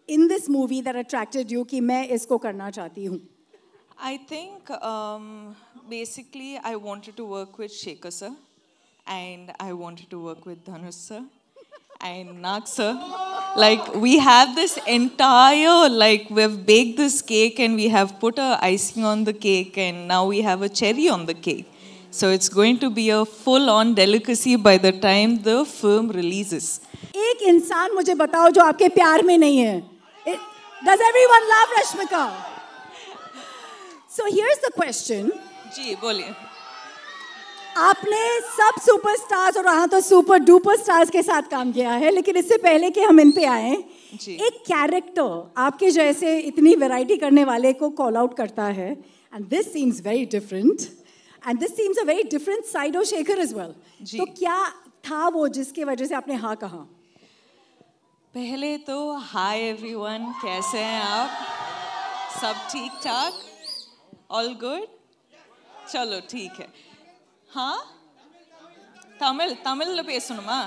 in this movie that attracted you कि मैं इसको करना चाहती हूँ? I think basically I wanted to work with Shekhar sir and I wanted to work with Dhanush sir and Nag sir. Like we have this entire, like we've baked this cake and we have put a icing on the cake and now we have a cherry on the cake. So it's going to be a full-on delicacy by the time the film releases. एक इंसान मुझे बताओ जो आपके प्यार में नहीं है. Does everyone love Rashmika? So here's the question. जी बोलिए. आपने सब सुपरस्टार्स और यहाँ तो सुपर डुपर स्टार्स के साथ काम किया है, लेकिन इससे पहले कि हम इन पे आए, एक कैरेक्टर आपके जैसे इतनी वैरायटी करने वाले को कॉल आउट करता है, and this seems very different, and this seems a very different side of Shekhar as well. तो क्या था वो जिसके वजह से आपने हाँ कहा? पहले तो हाय एवरीवन, कैसे हैं आप? सब ठीक ठाक? All good? चलो ठीक है. हाँ, தமிழ்ல பேசணுமா?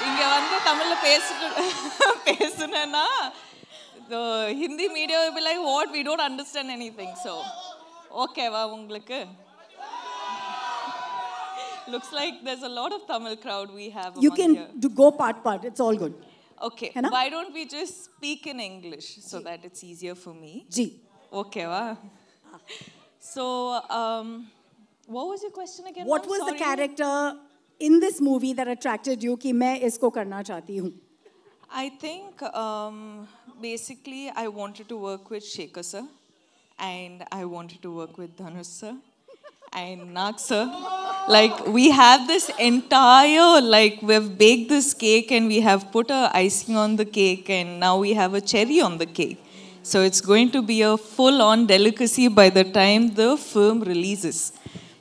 இங்க வந்து தமிழ்ல பேசணும்னா the Hindi media will be like, what, we don't understand anything. So okay வா உங்களுக்கு? Looks like there's a lot of Tamil crowd we have. You can go part, it's all good. Okay, why don't we just speak in English so that it's easier for me? Ji. Okay va? So what was your question again? What was the character in this movie that attracted you कि मैं इसको करना चाहती हूँ? I think basically I wanted to work with Shekhar sir and I wanted to work with Dhanush sir and Nag sir. Like we have this entire, like we've baked this cake and we have put a icing on the cake and now we have a cherry on the cake. So it's going to be a full-on delicacy by the time the film releases.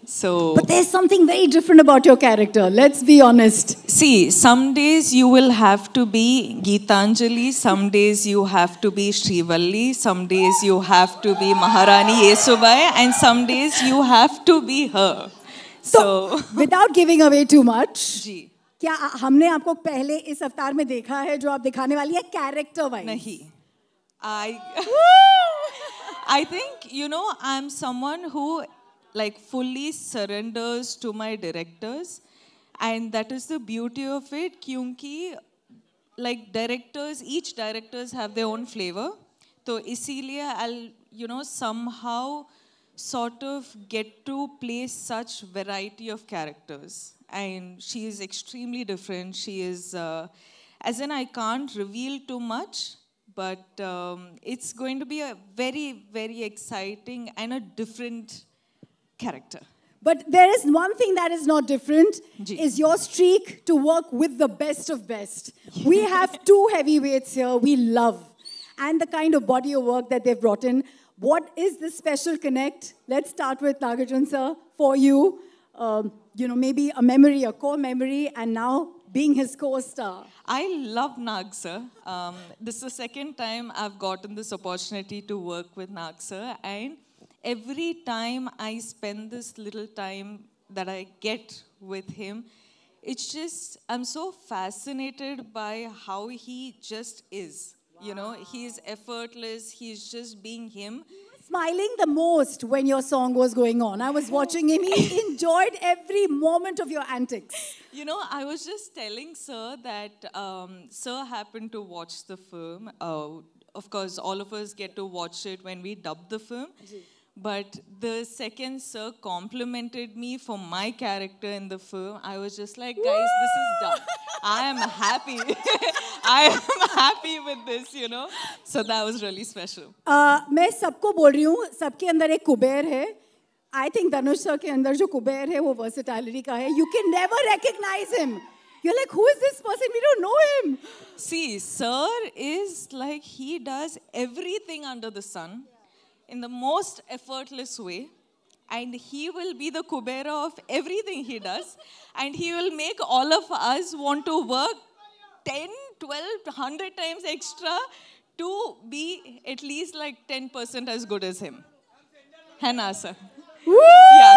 So, but there's something very different about your character. Let's be honest. See, some days you will have to be Geetanjali, some days you have to be Srivalli, some days you have to be Maharani Yesubai, and some days you have to be her. So, without giving away too much, जी, क्या हमने आपको पहले इस अवतार में देखा है जो आप दिखाने वाली है character wise? नहीं. I think, you know, I'm someone who like fully surrenders to my directors, and that is the beauty of it. क्योंकि like directors, each directors have their own flavor. तो इसीलिए I'll, you know, somehow sort of get to play such variety of characters. And she is extremely different. She is, as in I can't reveal too much, but it's going to be a very, very exciting and a different character. But there is one thing that is not different, is your streak to work with the best of best. We have two heavyweights here we love. And the kind of body of work that they've brought in. What is this special connect? Let's start with Nagarjun sir. For you, you know, maybe a memory, a core memory, and now being his co-star. I love Nag sir. This is the second time I've gotten this opportunity to work with Nag sir. And every time I spend this little time that I get with him, it's just, I'm so fascinated by how he just is. You know, he's effortless, he's just being him. He was smiling the most when your song was going on. I was watching him, he enjoyed every moment of your antics. You know, I was just telling Sir that Sir happened to watch the film. Of course, all of us get to watch it when we dub the film. But the second Sir complimented me for my character in the film, I was just like, guys, this is done. I am happy. I am happy with this, you know. So that was really special. मैं सबको बोल रही हूँ, सबके अंदर एक कुबेर है. I think Dhanush sir के अंदर जो कुबेर है, वो versatility का है. You can never recognize him. You're like, who is this person? We don't know him. See, Sir is like, he does everything under the sun in the most effortless way. And he will be the Kubera of everything he does. And he will make all of us want to work 10, 12, 100 times extra to be at least like 10% as good as him. Hannah, sir. Woo! Yeah,